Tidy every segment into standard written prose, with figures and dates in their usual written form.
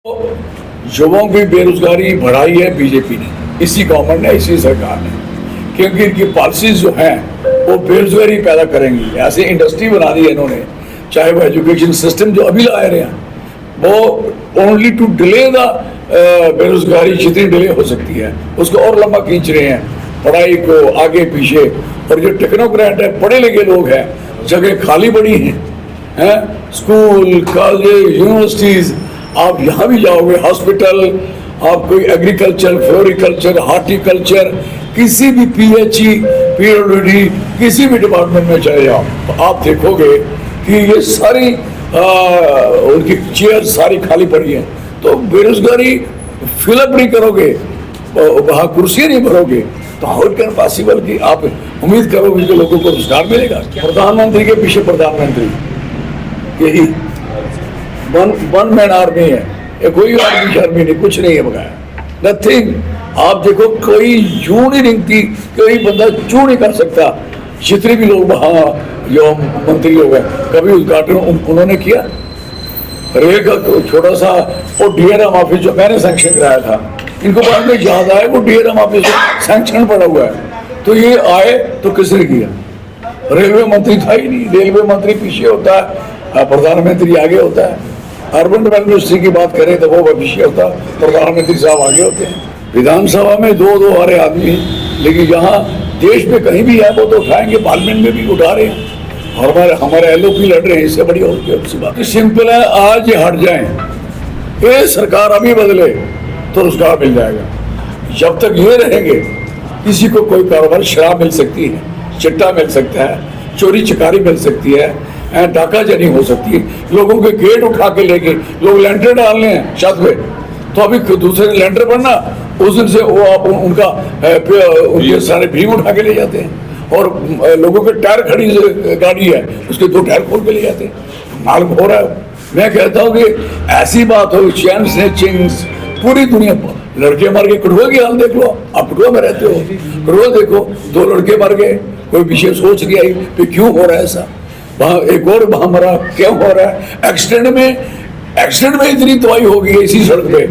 युवाओं की बेरोजगारी बढ़ाई है बीजेपी ने, इसी गवर्नमेंट ने, इसी सरकार ने, क्योंकि इनकी पॉलिसीज जो हैं वो बेरोजगारी पैदा करेंगी। ऐसे इंडस्ट्री बना दी है इन्होंने, चाहे वो एजुकेशन सिस्टम जो अभी ला रहे हैं वो ओनली टू डिले द बेरोजगारी, जितनी डिले हो सकती है उसको और लंबा खींच रहे हैं, पढ़ाई को आगे पीछे। और जो टेक्नोक्रेट है, पढ़े लिखे लोग हैं, जगह खाली पड़ी हैं, स्कूल, कॉलेज, यूनिवर्सिटीज, आप यहाँ भी जाओगे, हॉस्पिटल, आप कोई एग्रीकल्चर, फ्लोरिकल्चर, हार्टिकल्चर, किसी भी पीएचई, पीडब्ल्यूडी, किसी भी डिपार्टमेंट में चले जाओ तो आप देखोगे कि ये सारी उनकी चेयर सारी खाली पड़ी है। तो बेरोजगारी फिलअप नहीं करोगे, वहाँ कुर्सियाँ नहीं भरोगे, तो हाउ इट कैन पॉसिबल कि आप उम्मीद करोगे कि लोगों को रोजगार मिलेगा? प्रधानमंत्री के पीछे प्रधानमंत्री, यही वन मैन आर्मी है, ये कोई आर्मी नहीं, कुछ नहीं है बगाया, नथिंग। आप देखो कोई यूं नहीं रिंगती, कोई बंदा चू नहीं कर सकता। जितने भी लोग वहाँ जो मंत्री लोग हैं, कभी उद्घाटन उन्होंने किया? रेल का छोटा सा वो डीआरएम ऑफिस जो मैंने सैंक्शन कराया था, इनको बाद में याद आया वो डीआरएम ऑफिस सैंक्शन पड़ा हुआ है, तो ये आए तो किसने किया? रेलवे मंत्री था ही नहीं, रेलवे मंत्री पीछे होता है, प्रधानमंत्री आगे होता है। अर्बन डेवलपमेंट मिनिस्ट्री की बात करें तो वो पीछे होता है, प्रधानमंत्री साहब आगे होते हैं। विधानसभा में दो आ रहे आदमी हैं, लेकिन यहाँ देश में कहीं भी है वो तो उठाएंगे, पार्लियामेंट में भी उठा रहे हैं, और हमारे एलओपी लड़ रहे हैं, इससे बड़ी और सी बात सिंपल है। आज ये हट जाए, ये सरकार अभी बदले तो रोजगार मिल जाएगा। जब तक ये रहेंगे किसी को कोई कारोबार, शराब मिल सकती है, चिट्टा मिल सकता है, चोरी चकारी मिल सकती है, डाकाजानी हो सकती है, लोगों के गेट उठा के लेके लोग लेंटर डालने हैं छत पे, तो अभी दूसरे लेंटर पर ना उस दिन से वो आप उनका ये सारे भीम उठा के ले जाते हैं, और लोगों के टायर खड़ी गाड़ी है उसके 2 टायर खोल के ले जाते हैं, माल हो रहा है। मैं कहता हूँ कि ऐसी बात हो, चैन से चिंग्स पूरी दुनिया, लड़के मर गए, कठुआ की हाल देख लो, आप कठुआ में रहते हो, कठुआ देखो, 2 लड़के मर गए, कोई विशेष सोच नहीं आई कि क्यों हो रहा है ऐसा, वहाँ एक और वहाँ मरा, क्यों हो रहा है? एक्सीडेंट में इतनी तबाही हो गई है इसी सड़क पे,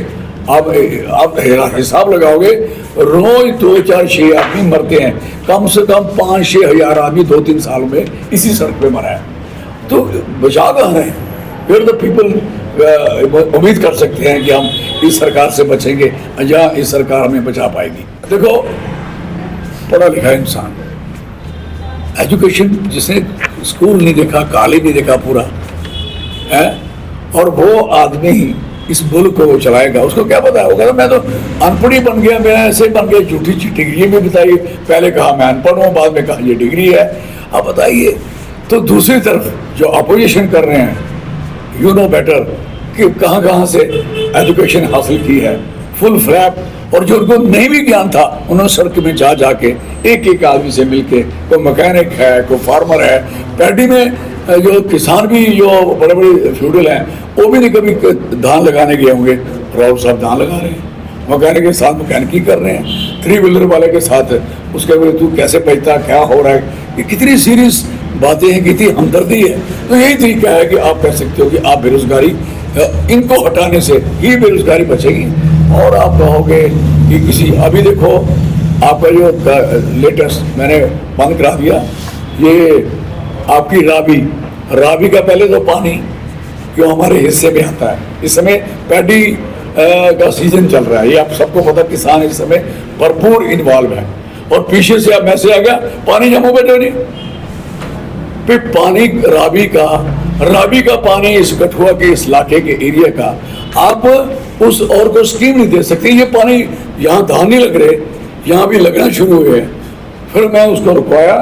आप हिसाब लगाओगे, रोज 2-4-6 आदमी मरते हैं, कम से कम 5-6 हजार आदमी 2-3 साल में इसी सड़क पे मरा है। तो बचा कहाँ रहे? फिर तो पीपल उम्मीद कर सकते हैं कि हम इस सरकार से बचेंगे, या इस सरकार हमें बचा पाएगी। देखो, पढ़ा लिखा इंसान, एजुकेशन, जिसने स्कूल नहीं देखा, कॉलेज नहीं देखा पूरा है, और वो आदमी ही इस मुल्क को चलाएगा, उसको क्या पता होगा? मैं तो अनपढ़ी बन गया, मैं ऐसे बन गया, झूठी डिग्री भी बताई, पहले कहा मैं अनपढ़ हूँ, बाद में कहा ये डिग्री है। अब बताइए, तो दूसरी तरफ जो अपोजिशन कर रहे हैं, यू नो बेटर कि कहाँ से एजुकेशन हासिल की है, फुल फ्लैप, और जो उनको नहीं भी ज्ञान था उन्होंने सड़क में जाके एक आदमी से मिलके, कोई मैकेनिक है, कोई फार्मर है, पैडी में जो किसान भी जो बड़े बड़े फ्यूडल हैं, वो भी नहीं कभी धान लगाने गए होंगे, राहुल साहब धान लगा रहे हैं, मैकेनिक के साथ मैकेनिकी कर रहे हैं, 3 व्हीलर वाले के साथ उसके बोले तू कैसे बचता, क्या हो रहा है, ये कितनी सीरियस बातें हैं, कितनी हमदर्दी है। तो यही तरीका है कि आप कह सकते हो कि आप बेरोजगारी, इनको हटाने से ही बेरोजगारी बचेगी, और आप कहोगे कि किसी, अभी देखो आपका जो लेटेस्ट मैंने बंद करा दिया, ये आपकी रावी का पहले तो पानी क्यों हमारे हिस्से में आता है, इस समय पैडी का सीजन चल रहा है, ये आप सबको पता, किसान इस समय भरपूर इन्वॉल्व है, और पीछे से अब मैसेज आ गया पानी जम्मू बैठे नहीं, फिर पानी रावी का पानी इस कठुआ के इस इलाके के एरिया का आप उस और को स्कीम नहीं दे सकते। ये पानी यहाँ धान नहीं लग रहे, यहाँ भी लगना शुरू हुए। फिर मैं उसको रुकवाया,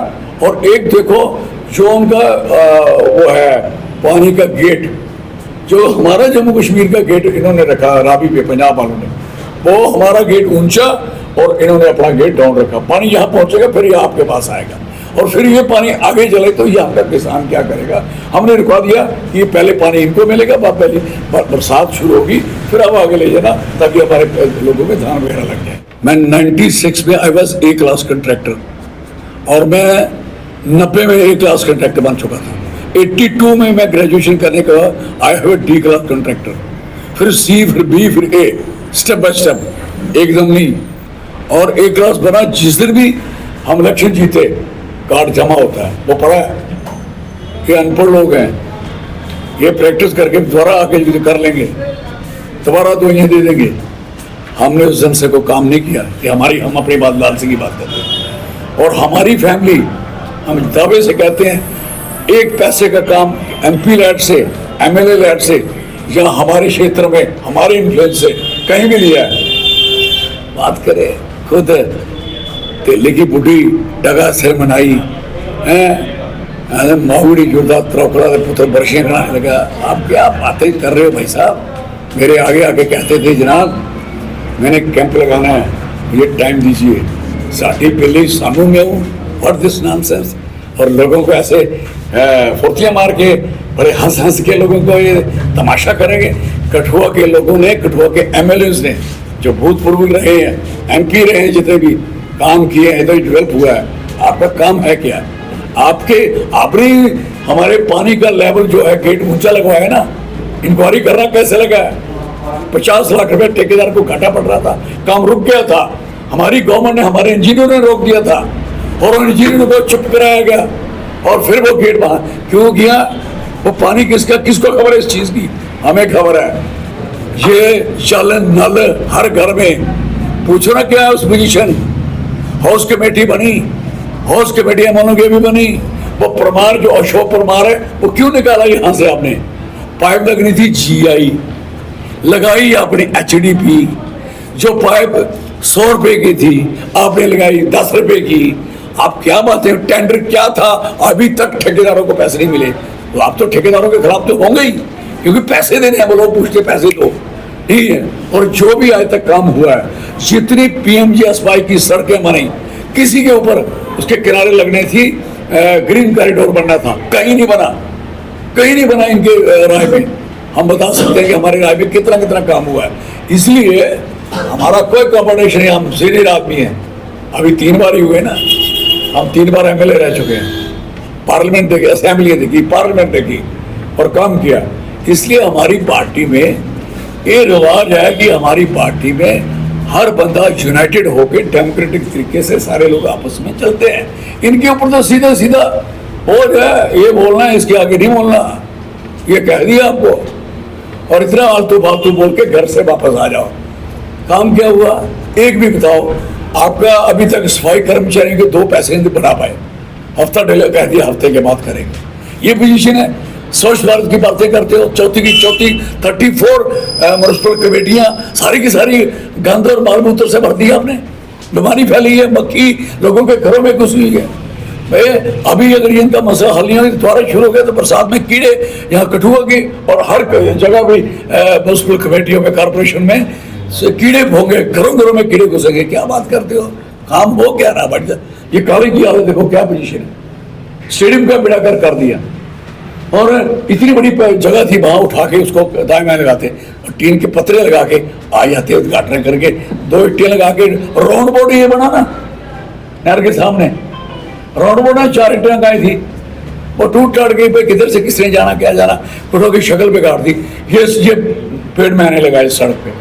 और एक देखो जो उनका वो है पानी का गेट, जो हमारा जम्मू कश्मीर का गेट इन्होंने रखा रावी पे, पंजाब वालों ने, वो हमारा गेट ऊंचा और इन्होंने अपना गेट डाउन रखा, पानी यहाँ पहुँचेगा, फिर ये आपके पास आएगा, और फिर ये पानी आगे चले तो ये आपका किसान क्या करेगा? हमने रुकवा दिया कि पहले पानी इनको मिलेगा, पहले बरसात शुरू होगी, फिर अब आगे ले जाना, ताकि हमारे लोगों में धान वगैरह लग जाए। मैं 96 में I was A class contractor, और मैं 90 में A क्लास कंट्रैक्टर बन चुका था। 82 में मैं ग्रेजुएशन करने के बाद I have D class contractor. फिर सी, फिर बी, फिर ए, स्टेप बाय स्टेप, एकदम नहीं। और एक क्लास बना, जिस दिन भी हम इलेक्शन जीते कार्ड जमा होता है, वो पड़ा है। ये अनपढ़ लोग हैं, ये प्रैक्टिस करके दोबारा आके जो कर लेंगे, दोबारा तो ये दे देंगे। हमने उस दिन से कोई काम नहीं किया कि हम अपनी बात लालची की बात करते हैं। और हमारी फैमिली, हम दावे से कहते हैं, एक पैसे का काम MP लैड से, MLA लैड से, या हमारे क्षेत्र में हमारे इन्फ्लुएंस से कहीं भी लिया है। बात करें खुद तेली की बुढ़ी डगा सिर मनाई है, मावड़ी जुड़दा त्रोकड़ा के पुत्र बरशे कराने लगा। आप क्या बातें कर रहे हो भाई साहब? मेरे आगे आके कहते थे, जनाब मैंने कैंप लगाना है, ये टाइम दीजिए, साड़ी पहले सामू में हूँ, व्हाट दिस नॉनसेंस। और लोगों को ऐसे फुर्तियाँ मार के, बड़े हंस हंस के लोगों को ये तमाशा करेंगे। कठुआ के लोगों ने, कठुआ के MLAs ने, जो भूतपूर्व रहे हैं, MP रहे हैं, जितने भी काम किए हैं, इधर डेवलप हुआ है, आपका काम है क्या? आपने हमारे पानी का लेवल जो है गेट ऊंचा लगवाया है ना, इंक्वायरी करना कैसे लगा है? 50 लाख रुपए ठेकेदार को घाटा पड़ रहा था, काम रुक गया था, हमारी गवर्नमेंट ने, हमारे इंजीनियर ने रोक दिया था, और इंजीनियर को चुप कराया गया, और फिर वो गेट वहां क्यों किया? वो पानी किसको खबर है इस चीज की? हमें खबर है। ये जल नल हर घर में, पूछो ना क्या है उस पोजीशन। हाउस कमेटी बनी, हाउस कमेटी MNO की भी बनी। वो परमार, जो अशोक परमार है, वो क्यों निकाला यहां से? आपने पाइप लगनी थी GI, लगाई आपने HDP। जो पाइप 100 रुपए की थी, आपने लगाई 10 रुपए की। आप क्या बातें, टेंडर क्या था, अभी तक ठेकेदारों को पैसे नहीं मिले। तो आप तो ठेकेदारों के खिलाफ तो होंगे ही, क्योंकि पैसे देने हैं, वो लोग पूछते पैसे दो, ठीक है। और जो भी आज तक काम हुआ है, जितनी PMGSY की सड़कें बनी, किसी के ऊपर उसके किनारे लगने थी, ग्रीन कॉरिडोर बनना था, कहीं नहीं बना, कहीं नहीं बना इनके राय में। हम बता सकते हैं कि हमारे राय में कितना कितना काम हुआ है। इसलिए हमारा कोई कॉम्पिटिशन नहीं, हम सीनियर आदमी हैं, अभी 3 बार ही हुए ना, हम 3 बार MLA रह चुके हैं, पार्लियामेंट देखी, असेंबली देखी, पार्लियामेंट देखी, और काम किया। इसलिए हमारी पार्टी में ये रिवाज है कि हमारी पार्टी में हर बंदा यूनाइटेड होकर डेमोक्रेटिक तरीके से सारे लोग आपस में चलते हैं। इनके ऊपर तो सीधा सीधा हो जाए, ये बोलना है, इसके आगे नहीं बोलना, ये कह दिया आपको, और इतना आलतू फालतू बोल के घर से वापस आ जाओ। काम क्या हुआ? एक भी बताओ। आपका अभी तक सफाई कर्मचारी के 2 पैसे नहीं बढ़ा पाए, हफ्ता डेले कह दिया हफ्ते के बाद करेंगे। ये पोजीशन है। स्वच्छ भारत की बातें करते हो, चौथी की चौथी 34 म्युनिसिपल कमेटियां, सारी की सारी गंद और माल मूत्र से भर दी आपने। बीमारी फैली है, मक्खी लोगों के घरों में घुस हुई है। भाई अभी अगर ये इनका मसला हल नहीं हो, दोबारा शुरू हो गया तो बरसात में कीड़े यहाँ कठुआ के और हर जगह भी म्युनिसिपल कमेटियों में, कारपोरेशन में कीड़े होंगे, घरों घरों में कीड़े घुसेंगे। क्या बात करते हो? काम हो क्या रहा? बढ़ जाए। ये काली की हालत देखो, क्या पोजीशन है। स्टेडियम का बेड़ा कर दिया, और इतनी बड़ी जगह थी, वहां उठा के उसको दाएं बाएं लगाते, और टीन के पतरे लगा के आ जाते, उद्घाटन करके 2 इट्टियां लगा के राउंड बोर्ड ये बना ना नहर के सामने, राउंड बोर्ड ना 4 इट्टियां लगाई थी, वो टूट टाट गई। भाई किधर से किसने जाना, क्या जाना, कुटों की शक्ल बिगाड़ दी। ये पेड़ मैंने लगाए सड़क पे,